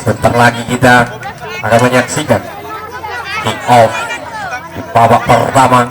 Sebentar lagi kita akan menyaksikan kick off di babak pertama.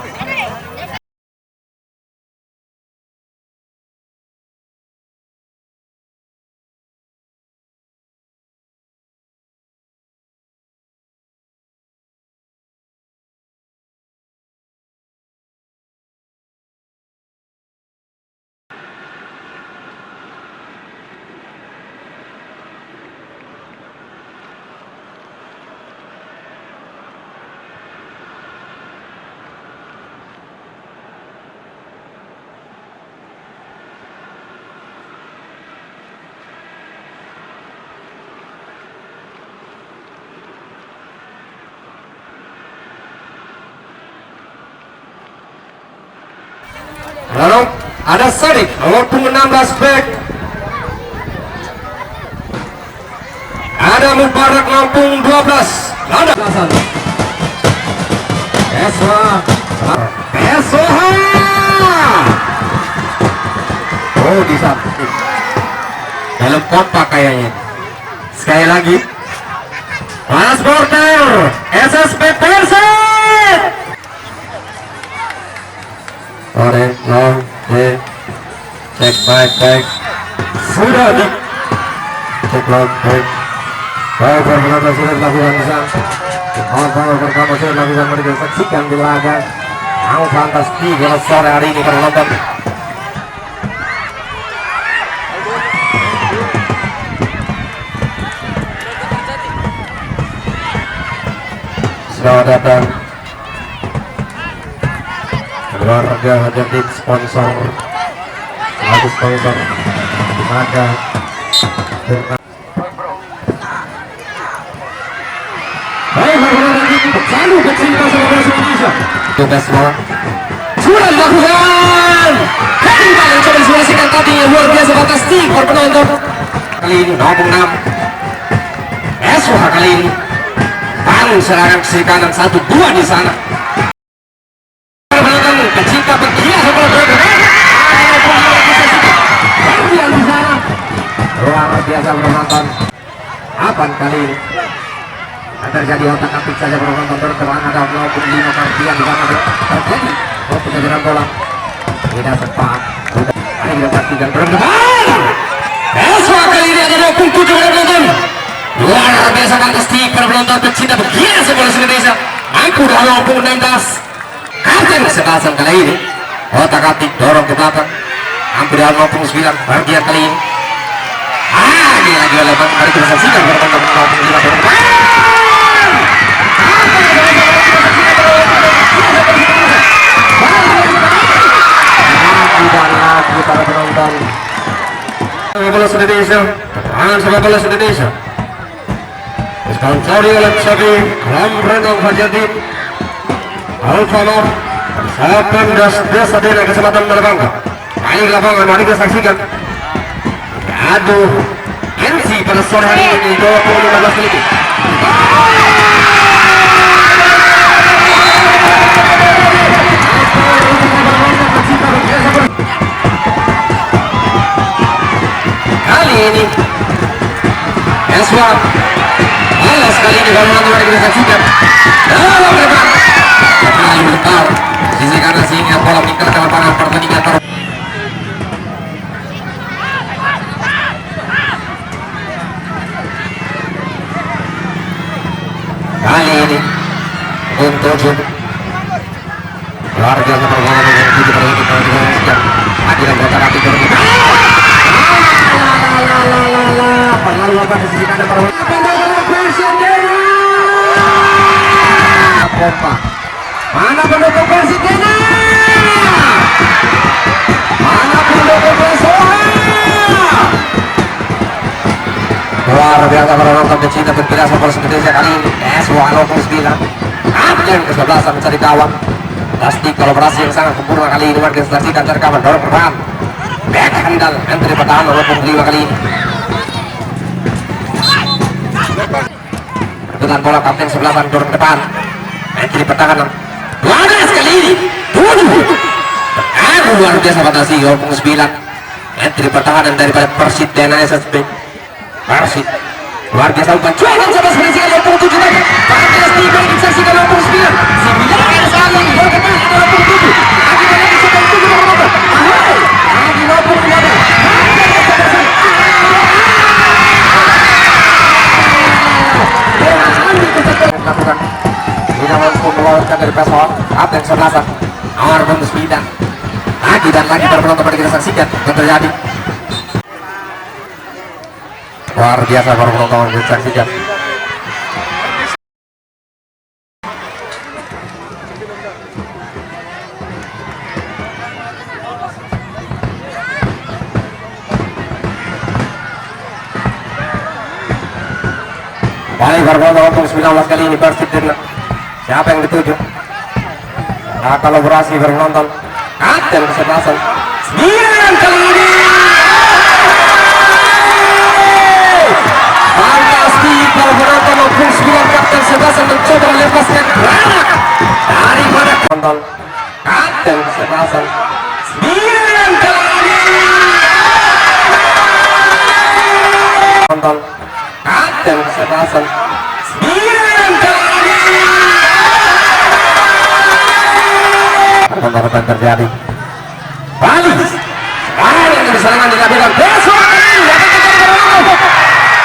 Lalu ada Sadik nomor 16 back, ada Mubarak Lampung 12, ada Eswa oh disambut dalam kompak kayaknya. Sekali lagi transporter SSP Persib. Oke, long, cek baik, sudah di cek long, baik. Pertama sudah dilakukan di sana. Pertama sudah dilakukan, mereka saksikan di laga. Mau fantastik kalau sore hari ini para penonton. Selamat datang keluarga jadi sponsor selaku sponsor maka selalu pecinta sepak bola Indonesia tugas semua sudah dilakukan kembali yang coba disimulasikan tadi yang luar biasa fantastik para penonton. Kali ini nomor 6 Eswa kali ini bangun serangan ke kanan 1-2 di sana. Pecinta bergias sepak bola luar biasa penonton. Apa kali ini terjadi otak-atik saja penonton berteman ada maupun 5 partian di sana terjadi penjajaran bola tidak tepat. Ini kita pastikan berdepan. Eswa kali ini ada 27 penonton. Luar biasa fantastik para penonton pecinta bergias sepak bola Indonesia. Aku 16 kapten sekalasan kali ini otak-atik dorong ke belakang hampir dalam 29 bagian kali ini. Ini lagi oleh Bang, mari kita saksikan bertambah 29 para penonton sepak bola Indonesia, pertahanan sepak bola Indonesia disponsori oleh Sabi Kolam Renang Fajadin Alfamor Sapem Desa Dena Kecamatan Malabangka. Main lapangan mari kita saksikan aduh tensi pada sore hari ini 2015 ini. Kali ini Eswa balas kali ini kalau mari kita saksikan dalam lebar terlalu lebar sisi kanan sehingga bola meningkat ke lapangan pertandingan kali ini untuk warga seperti yang kita perhatikan akhirnya otak-atik bergerak pengaruh apa di sisi kanan para pompa mana pendukung Persitena, mana pendukung Persora. Luar biasa para penonton pecinta bergerak sepak bola Indonesia kali ini. Eswa 09 kapten ke-11 mencari kawan. Plastik kolaborasi yang sangat sempurna kali ini. Warga saksikan cari kawan dorong pertahanan. Back handle menteri pertahanan nomor 5 kali ini. Dengan bola kapten 11 dorong ke depan. Menteri pertahanan. Wagas kali ini. Luar biasa fantasi 09. Menteri pertahanan daripada Persitena SSB. Persib luar biasa umpan cuekan sama seperti 27 lagi Bagas tiba disaksikan 29 9 sekali gol kembali 27 lagi lagi sampai 7 berapa lagi 25 lakukan tidak mampu mengeluarkan dari peson apa yang sebelasan awal Bundesliga lagi dan lagi para penonton pada kita saksikan yang terjadi luar biasa para penonton kita saksikan balik para penonton untuk 19 kali ini Persib siapa yang dituju nah kolaborasi para penonton kapten kesebelasan 9 kali ini fantastik para penonton nomor 9 kapten kesebelasan mencoba melepaskan granat daripada penonton kapten kesebelasan 9 kali ini penonton kapten kesebelasan 9 kali ini penonton terjadi balik sekarang yang diserangkan dilakukan besok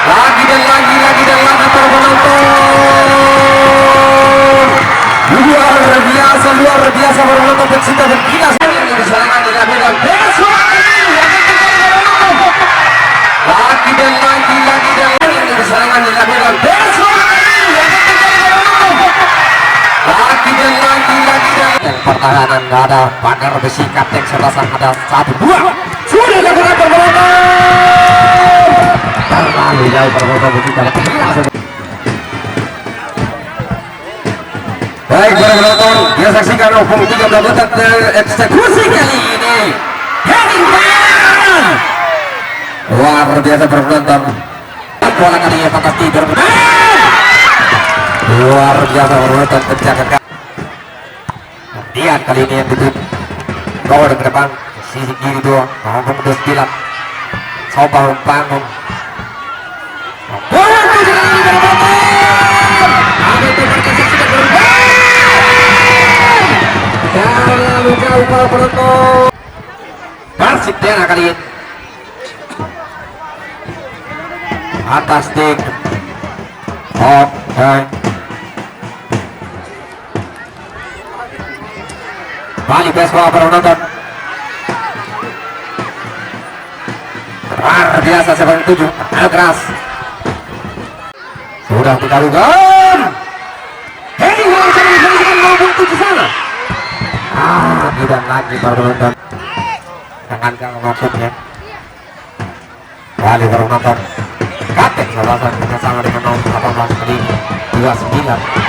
lagi dan lagi para penonton luar biasa para penonton pecinta bergila yang diserangkan dilakukan besok lagi dan lagi yang diserangkan dilakukan besok lagi dan lagi yang pertahanan nggak ada Bandar Besi kapten sebelasan ada 1-2 sudah dilakukan penonton terlalu jauh penonton kita baik para penonton kita saksikan opung 3 detak eksekusi kali ini Hennington luar biasa para penonton bola kali ini fantastik luar biasa para penonton penjaga lihat kali ini yang ditutup bawa ke depan sisi kiri 2 maupun 29 coba membangun bola tujuh kali berbentuk ada tempat kesaksikan terlalu jauh para penonton Persib Dena kali ini atas stick oke balik besok para penonton luar biasa 7 keras sudah dikalikan hei langsung diselesaikan maupun 7 sana tidak lagi para penonton jangan maksudnya balik para penonton kapten sebelasan bersama dengan nomor 18 kali 29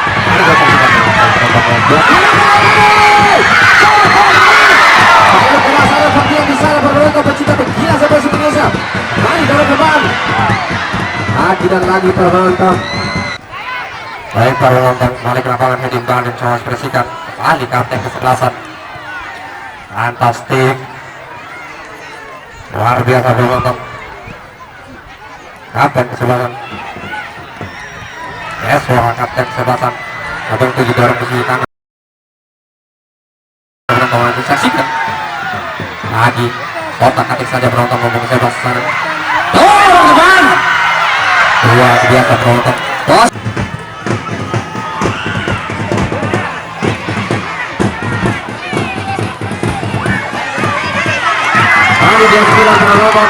lagi dan lagi para penonton baik para penonton balik lapangan Hennington dan coba ekspresikan kembali kapten kesebelasan fantastik luar biasa para penonton kapten kesebelasan suara kapten kesebelasan abang 7 dorong ke sisi kanan penonton disaksikan lagi otak atik saja penonton ngomong sebas sana dorong depan luar biasa penonton bos lalu dia bilang penonton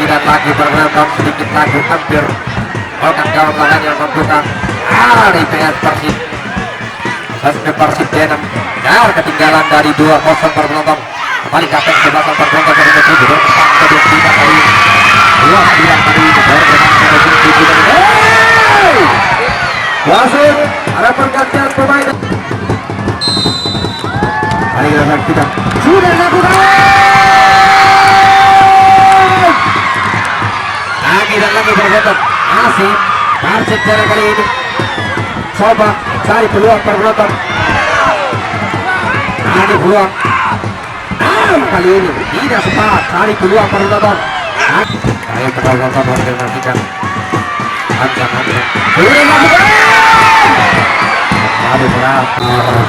dan lagi penonton sedikit lagi hampir otak gawang lawan yang membuka dari PS Persib Persib Dena jauh ketinggalan dari 2-0 per penonton kembali kapten kesebelasan per penonton dari 7 dan kedua ketiga kali 29 kali itu baru wasit ada pergantian pemain kali kita sudah dilakukan lagi dan lagi berbentuk masih Persib Dena kali ini coba cari peluang per penonton ada peluang kali ini tidak sempat kali kedua penonton. Ayo penonton warga nantikan. Sudah masuk. Aduh berat.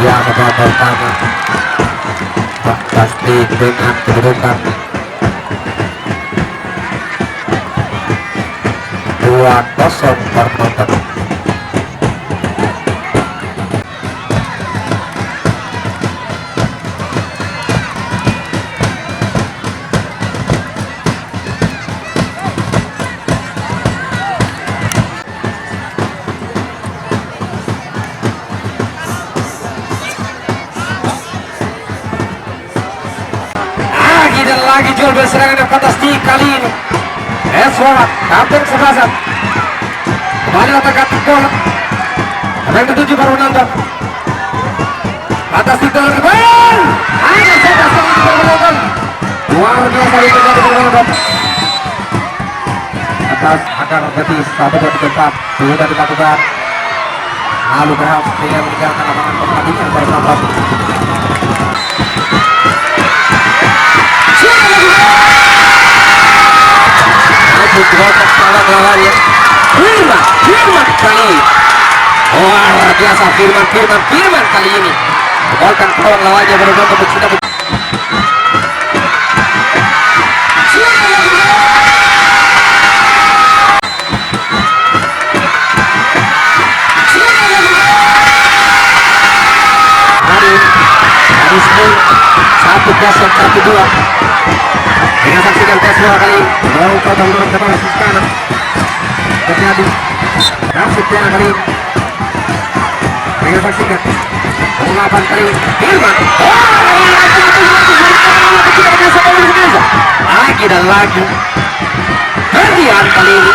Dia kepada pertama. Pasti dengan kedudukan 2-0 penonton. Lagi jual berserangan yang fantastik kali ini. Eswat, kapten Sebasan. Kembali letakkan bola. Ada yang ketujuh baru nonton. Fantastik dalam kebal. Ada Sebasan yang berpenonton. Luar biasa itu dari berpenonton. Atas akan betis 1-2-3-4 sudah dilakukan. Lalu berhasil dia meninggalkan lapangan pertandingan berpenonton. Firman kali luar biasa Firman kali ini membolkan kawan lawannya benar-benar bercita. Satu gas yang 1-2. Dengan saksikan tes dua kali baru kota menurut kepala kanan terjadi Rasid Tiana kali dengan saksikan pengelapan kali Firman lagi dan lagi Herdian kali ini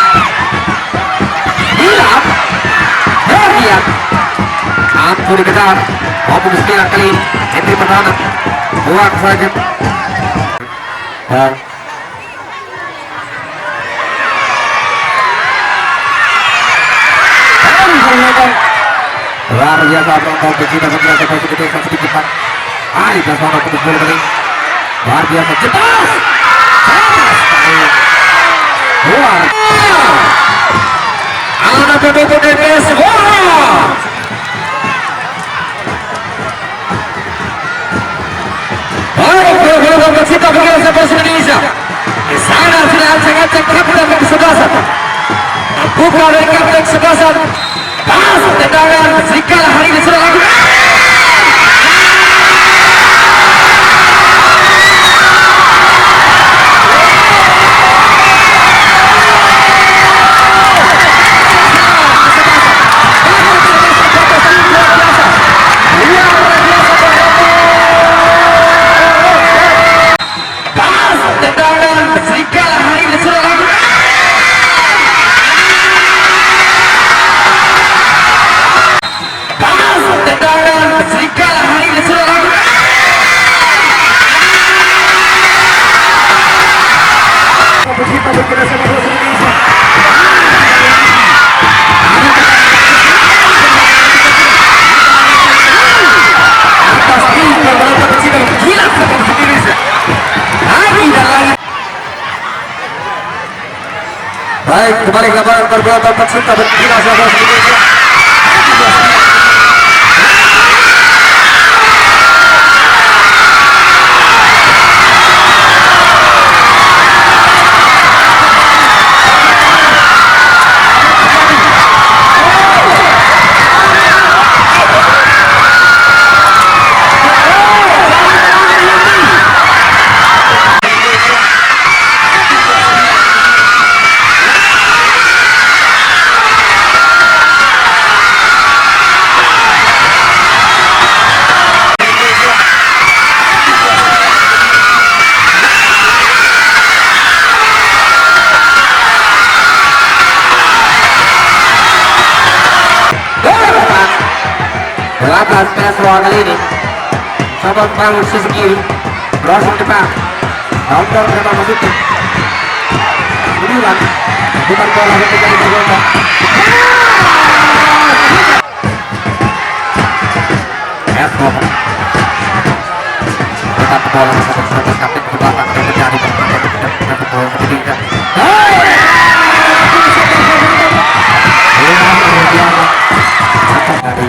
Hilap Herdian ampun dikejar maupun Stilan kali ini entry pertahanan buang saja dan luar biasa penonton pecinta sebelah seperti itu sedikit cepat. Ayo Dasmana putus bola kali luar biasa cepat. Luar anak pendukung DPS pecinta bola sepak Indonesia di sana sudah acak-acak kapten kesebelasan buka dari kapten kesebelasan pas tendangan serigala hari ini sudah lakukan baik, kembali ke lapangan perbuatan pecinta berkira sepak Indonesia. Atas Tesla kali ini coba bangun sisi kiri crossing depan counter berapa masuknya Budiman bukan bola ketika dipergombang Esco dapat bola bersama kapten ke belakang dan terjadi dapat bola ketiga. Dari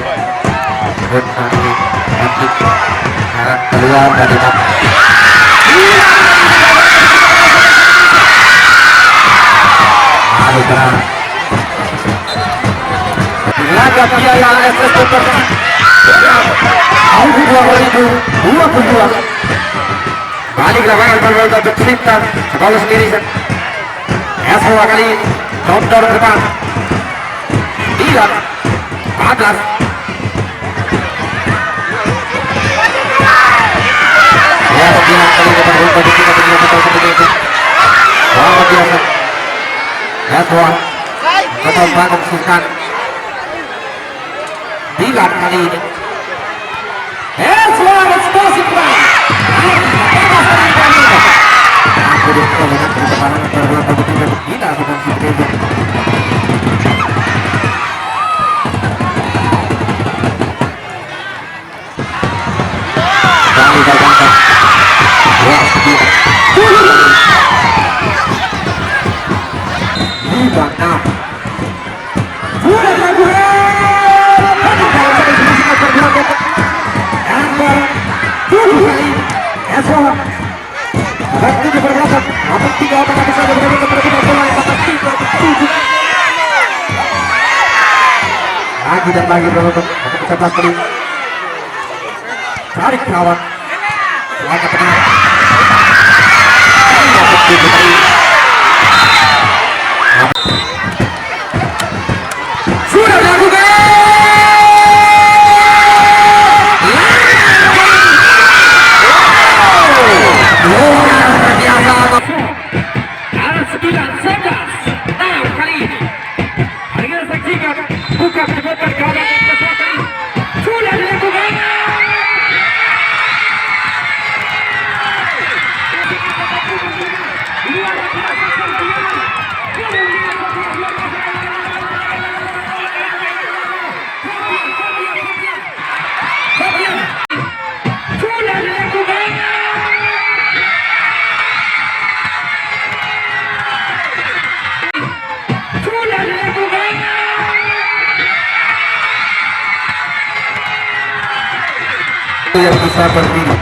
keluar dari laga Piala AFF Super tahun 2022 balik lapangan berbeda tercipta sekolah sendiri Eswa kali ini contoh depan Dilan Padlas ya Dilan kali ini berbeda begitu sangat biasa Eswa tetap bangun Sultan Dilan kali ini Eswa eksplosif aku diperlukan perkembangan berbeda begitu tidak bukan seperti kali terangkat Dilan sudah lagi dan lagi untuk mencetak kali tarik kawan langkah tengah sudah dilakukan yang bisa berdiri.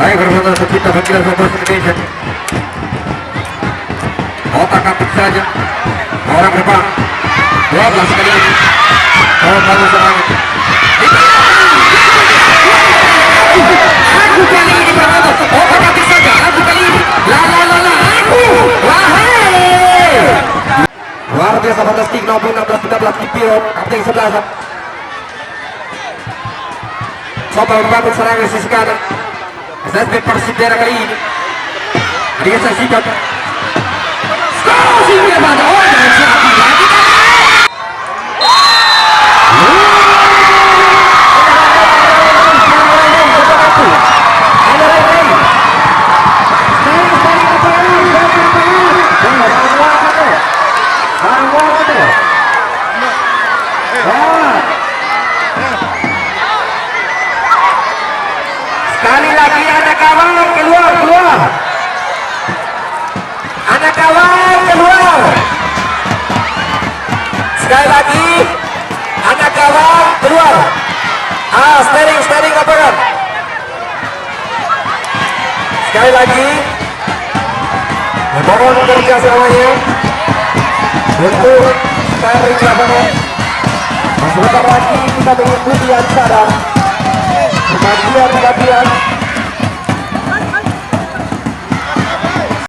Baik bersama kita bangkit Sobat Indonesia. Otak kapit saja. Orang depan 12 kali ini. Oh bagus serangan. Aku kali ini berapa? Otak kapit saja. Aku kali ini. Aku. Wahai. Luar biasa fantastik nomor 16-13 Kipio kapten 11. Coba membangun serangan sisi kanan. SSB Persib daerah kali ini dia saksikan skor sini pada dan siapa lagi sekali lagi anak kawan keluar anak kawan keluar sekali lagi anak kawan keluar steering lapangan sekali lagi mohon kerja semuanya untuk steering lapangan sebentar lagi kita mengikuti acara kemajuan